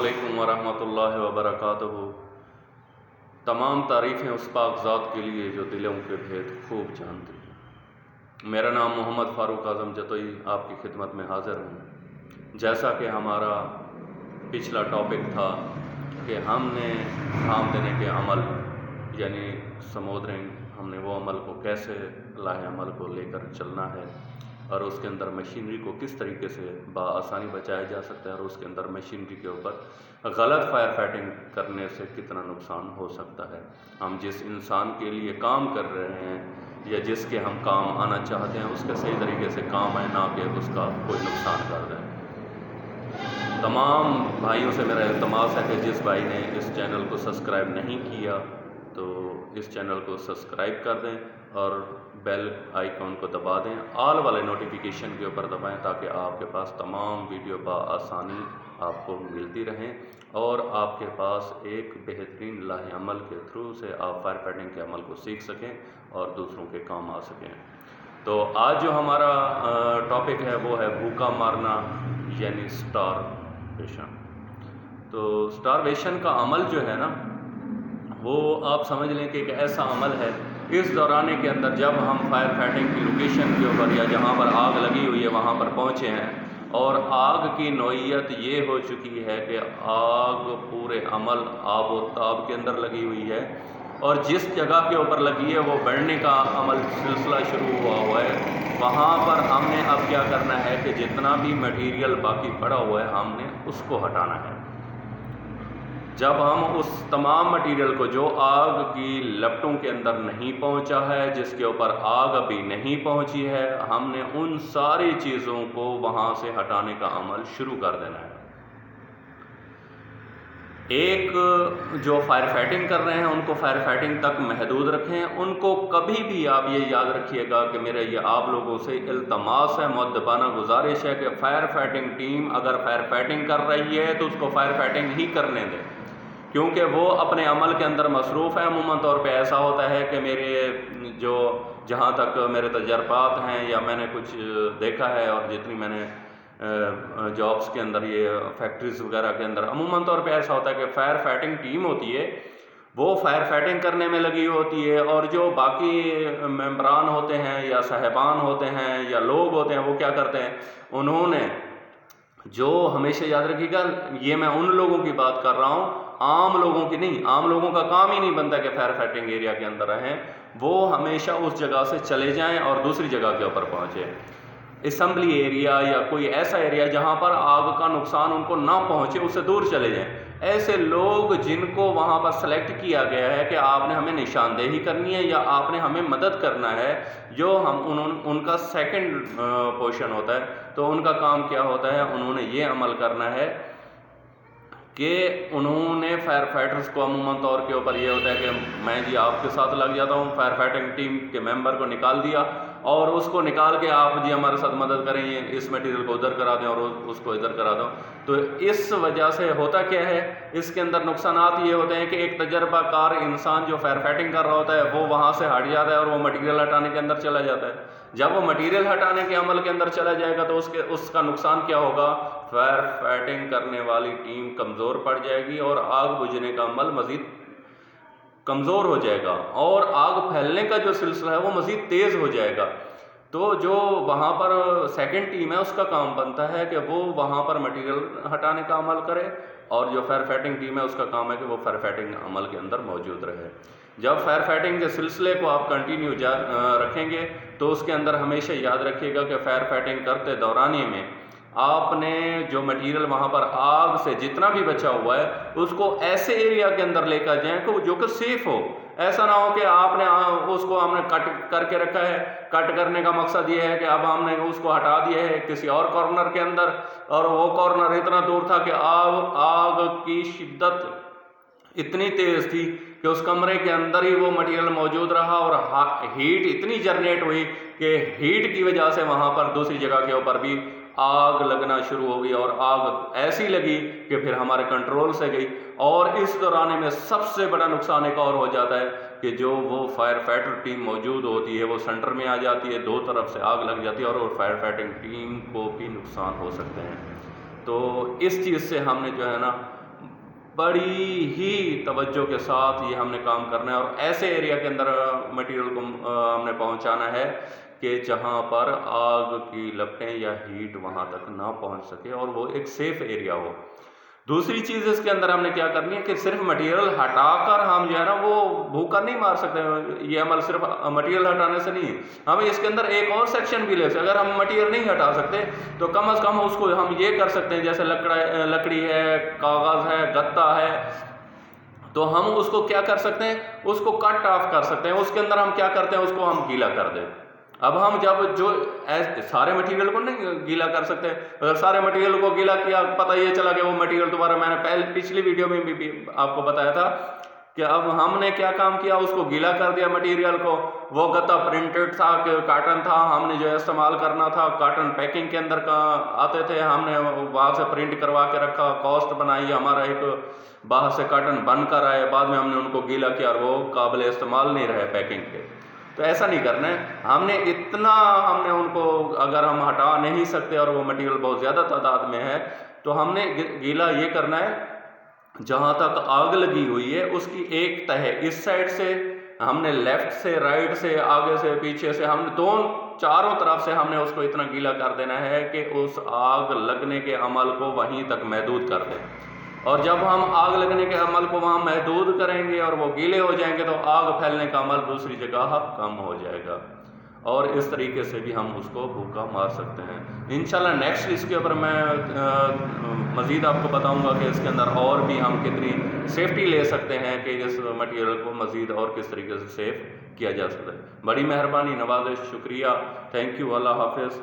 علیکم ورحمۃ اللہ وبرکاتہ۔ تمام تعریفیں اس پاک ذات کے لیے جو دلوں کے بھید خوب جانتی ہے۔ میرا نام محمد فاروق اعظم جتوئی آپ کی خدمت میں حاضر ہوں۔ جیسا کہ ہمارا پچھلا ٹاپک تھا کہ ہم نے کام دینے کے عمل یعنی سمودرنگ، ہم نے وہ عمل کو کیسے لاہ عمل کو لے کر چلنا ہے اور اس کے اندر مشینری کو کس طریقے سے بآسانی بچایا جا سکتا ہے اور اس کے اندر مشینری کے اوپر غلط فائر فائٹنگ کرنے سے کتنا نقصان ہو سکتا ہے۔ ہم جس انسان کے لیے کام کر رہے ہیں یا جس کے ہم کام آنا چاہتے ہیں اس کے صحیح طریقے سے کام آئے، نہ کہ اس کا کوئی نقصان کر دیں۔ تمام بھائیوں سے میرا التماس ہے کہ جس بھائی نے اس چینل کو سبسکرائب نہیں کیا تو اس چینل کو سبسکرائب کر دیں اور بیل آئیکن کو دبا دیں، آل والے نوٹیفیکیشن کے اوپر دبائیں تاکہ آپ کے پاس تمام ویڈیو بآسانی آپ کو ملتی رہیں اور آپ کے پاس ایک بہترین لاہ عمل کے تھرو سے آپ فائر فائٹنگ کے عمل کو سیکھ سکیں اور دوسروں کے کام آ سکیں۔ تو آج جو ہمارا ٹاپک ہے وہ ہے بھوکا مارنا یعنی سٹارویشن۔ تو سٹارویشن کا عمل جو ہے نا وہ آپ سمجھ لیں کہ ایک ایسا عمل ہے، اس دورانے کے اندر جب ہم فائر فائٹنگ کی لوکیشن کے اوپر یا جہاں پر آگ لگی ہوئی ہے وہاں پر پہنچے ہیں اور آگ کی نوعیت یہ ہو چکی ہے کہ آگ پورے عمل آب و تاب کے اندر لگی ہوئی ہے اور جس جگہ کے اوپر لگی ہے وہ بڑھنے کا عمل سلسلہ شروع ہوا ہے، وہاں پر ہم نے اب کیا کرنا ہے کہ جتنا بھی مٹیریل باقی پڑا ہوا ہے ہم نے اس کو ہٹانا ہے۔ جب ہم اس تمام مٹیریل کو جو آگ کی لپٹوں کے اندر نہیں پہنچا ہے، جس کے اوپر آگ ابھی نہیں پہنچی ہے، ہم نے ان ساری چیزوں کو وہاں سے ہٹانے کا عمل شروع کر دینا ہے۔ ایک جو فائر فائٹنگ کر رہے ہیں ان کو فائر فائٹنگ تک محدود رکھیں، ان کو کبھی بھی آپ یہ یاد رکھیے گا کہ میرا یہ آپ لوگوں سے التماس ہے، مؤدبانہ گزارش ہے کہ فائر فائٹنگ ٹیم اگر فائر فائٹنگ کر رہی ہے تو اس کو فائر فائٹنگ ہی کرنے دیں، کیونکہ وہ اپنے عمل کے اندر مصروف ہے۔ عموماً طور پہ ایسا ہوتا ہے کہ میرے جہاں تک میرے تجربات ہیں یا میں نے کچھ دیکھا ہے اور جتنی میں نے جابس کے اندر یہ فیکٹریز وغیرہ کے اندر عموماً طور پہ ایسا ہوتا ہے کہ فائر فائٹنگ ٹیم ہوتی ہے، وہ فائر فائٹنگ کرنے میں لگی ہوتی ہے اور جو باقی ممبران ہوتے ہیں یا صاحبان ہوتے ہیں یا لوگ ہوتے ہیں وہ کیا کرتے ہیں، انہوں نے جو ہمیشہ یاد رکھیے گا، یہ میں ان لوگوں کی بات کر رہا ہوں، عام لوگوں کی نہیں۔ عام لوگوں کا کام ہی نہیں بنتا کہ فائر فائٹنگ ایریا کے اندر رہیں، وہ ہمیشہ اس جگہ سے چلے جائیں اور دوسری جگہ کے اوپر پہنچیں، اسمبلی ایریا یا کوئی ایسا ایریا جہاں پر آگ کا نقصان ان کو نہ پہنچے، اس سے دور چلے جائیں۔ ایسے لوگ جن کو وہاں پر سلیکٹ کیا گیا ہے کہ آپ نے ہمیں نشاندہی کرنی ہے یا آپ نے ہمیں مدد کرنا ہے، جو ان کا سیکنڈ پوزیشن ہوتا ہے، تو ان کا کام کیا ہوتا ہے، انہوں نے یہ عمل کرنا ہے کہ انہوں نے فائر فائٹرز کو عموماً طور کے اوپر یہ ہوتا ہے کہ میں جی آپ کے ساتھ لگ جاتا ہوں، فائر فائٹنگ ٹیم کے ممبر کو نکال دیا اور اس کو نکال کے آپ جی ہمارے ساتھ مدد کریں، یہ اس میٹیریل کو ادھر کرا دیں اور اس کو ادھر کرا دیں۔ تو اس وجہ سے ہوتا کیا ہے، اس کے اندر نقصانات یہ ہوتے ہیں کہ ایک تجربہ کار انسان جو فائر فائٹنگ کر رہا ہوتا ہے وہ وہاں سے ہٹ جاتا ہے اور وہ مٹیریل ہٹانے کے اندر چلا جاتا ہے۔ جب وہ مٹیریل ہٹانے کے عمل کے اندر چلا جائے گا تو اس کا نقصان کیا ہوگا، فائر فائٹنگ کرنے والی ٹیم کمزور پڑ جائے گی اور آگ بجھنے کا عمل مزید کمزور ہو جائے گا اور آگ پھیلنے کا جو سلسلہ ہے وہ مزید تیز ہو جائے گا۔ تو جو وہاں پر سیکنڈ ٹیم ہے اس کا کام بنتا ہے کہ وہ وہاں پر مٹیریل ہٹانے کا عمل کرے اور جو فائر فائٹنگ ٹیم ہے اس کا کام ہے کہ وہ فائر فائٹنگ عمل کے اندر موجود رہے۔ جب فائر فائٹنگ کے سلسلے کو آپ کنٹینیو رکھیں گے تو اس کے اندر ہمیشہ یاد رکھیے گا کہ فائر فائٹنگ کرتے دورانیے میں آپ نے جو مٹیریل وہاں پر آگ سے جتنا بھی بچا ہوا ہے اس کو ایسے ایریا کے اندر لے کر جائیں کہ جو کہ سیف ہو۔ ایسا نہ ہو کہ آپ نے اس کو ہم نے کٹ کر کے رکھا ہے، کٹ کرنے کا مقصد یہ ہے کہ اب ہم نے اس کو ہٹا دیا ہے کسی اور کارنر کے اندر اور وہ کارنر اتنا دور تھا کہ آگ کی شدت اتنی تیز تھی کہ اس کمرے کے اندر ہی وہ مٹیریل موجود رہا اور ہیٹ اتنی جنریٹ ہوئی کہ ہیٹ کی وجہ سے وہاں پر دوسری جگہ کے اوپر بھی آگ لگنا شروع ہو گئی اور آگ ایسی لگی کہ پھر ہمارے کنٹرول سے گئی۔ اور اس دوران میں سب سے بڑا نقصان ایک اور ہو جاتا ہے کہ جو وہ فائر فائٹر ٹیم موجود ہوتی ہے وہ سینٹر میں آ جاتی ہے، دو طرف سے آگ لگ جاتی ہے اور فائر فائٹنگ ٹیم کو بھی نقصان ہو سکتے ہیں۔ تو اس چیز سے ہم نے جو ہے نا بڑی ہی توجہ کے ساتھ یہ ہم نے کام کرنا ہے، اور ایسے ایریا کے اندر مٹیریل کو ہم نے پہنچانا ہے کہ جہاں پر آگ کی لپٹیں یا ہیٹ وہاں تک نہ پہنچ سکے اور وہ ایک سیف ایریا ہو۔ دوسری چیز اس کے اندر ہم نے کیا کرنی ہے کہ صرف مٹیریل ہٹا کر ہم جو ہے نا وہ بھوکا نہیں مار سکتے، یہ عمل صرف مٹیریل ہٹانے سے نہیں ہے، ہمیں اس کے اندر ایک اور سیکشن بھی لے سکتے۔ اگر ہم مٹیریل نہیں ہٹا سکتے تو کم از کم اس کو ہم یہ کر سکتے ہیں، جیسے لکڑی ہے، کاغذ ہے، گتا ہے، تو ہم اس کو کیا کر سکتے ہیں، اس کو کٹ آف کر سکتے ہیں۔ اس کے اندر ہم کیا کرتے ہیں، اس کو ہم گیلا کر دیں۔ اب ہم جب جو سارے مٹیریل کو نہیں گیلا کر سکتے، اگر سارے مٹیریل کو گیلا کیا، پتہ یہ چلا کہ وہ مٹیریل دوبارہ، میں نے پچھلی ویڈیو میں بھی آپ کو بتایا تھا کہ اب ہم نے کیا کام کیا، اس کو گیلا کر دیا مٹیریل کو، وہ گتا پرنٹڈ تھا، کاٹن تھا، ہم نے جو ہے استعمال کرنا تھا، کاٹن پیکنگ کے اندر آتے تھے، ہم نے وہاں سے پرنٹ کروا کے رکھا، کاسٹ بنائی، ہمارا ایک باہر سے کاٹن بن کر آئے، بعد میں ہم نے ان کو گیلا کیا اور وہ قابل استعمال نہیں رہے پیکنگ کے۔ تو ایسا نہیں کرنا ہے، ہم نے اتنا، ہم نے ان کو اگر ہم ہٹا نہیں سکتے اور وہ مٹیریل بہت زیادہ تعداد میں ہے تو ہم نے گیلا یہ کرنا ہے، جہاں تک آگ لگی ہوئی ہے اس کی ایک تہ اس سائڈ سے ہم نے لیفٹ سے، رائٹ سے، آگے سے، پیچھے سے، ہم نے چاروں طرف سے ہم نے اس کو اتنا گیلا کر دینا ہے کہ اس آگ لگنے کے عمل کو وہیں تک محدود کر دیں۔ اور جب ہم آگ لگنے کے عمل کو وہاں محدود کریں گے اور وہ گیلے ہو جائیں گے تو آگ پھیلنے کا عمل دوسری جگہ کم ہو جائے گا، اور اس طریقے سے بھی ہم اس کو بھوکا مار سکتے ہیں۔ انشاءاللہ نیکسٹ اس کے اوپر میں مزید آپ کو بتاؤں گا کہ اس کے اندر اور بھی ہم کتنی سیفٹی لے سکتے ہیں کہ اس مٹیریل کو مزید اور کس طریقے سے سیف کیا جا سکتا ہے۔ بڑی مہربانی، نوازش، شکریہ، تھینک یو، اللہ حافظ۔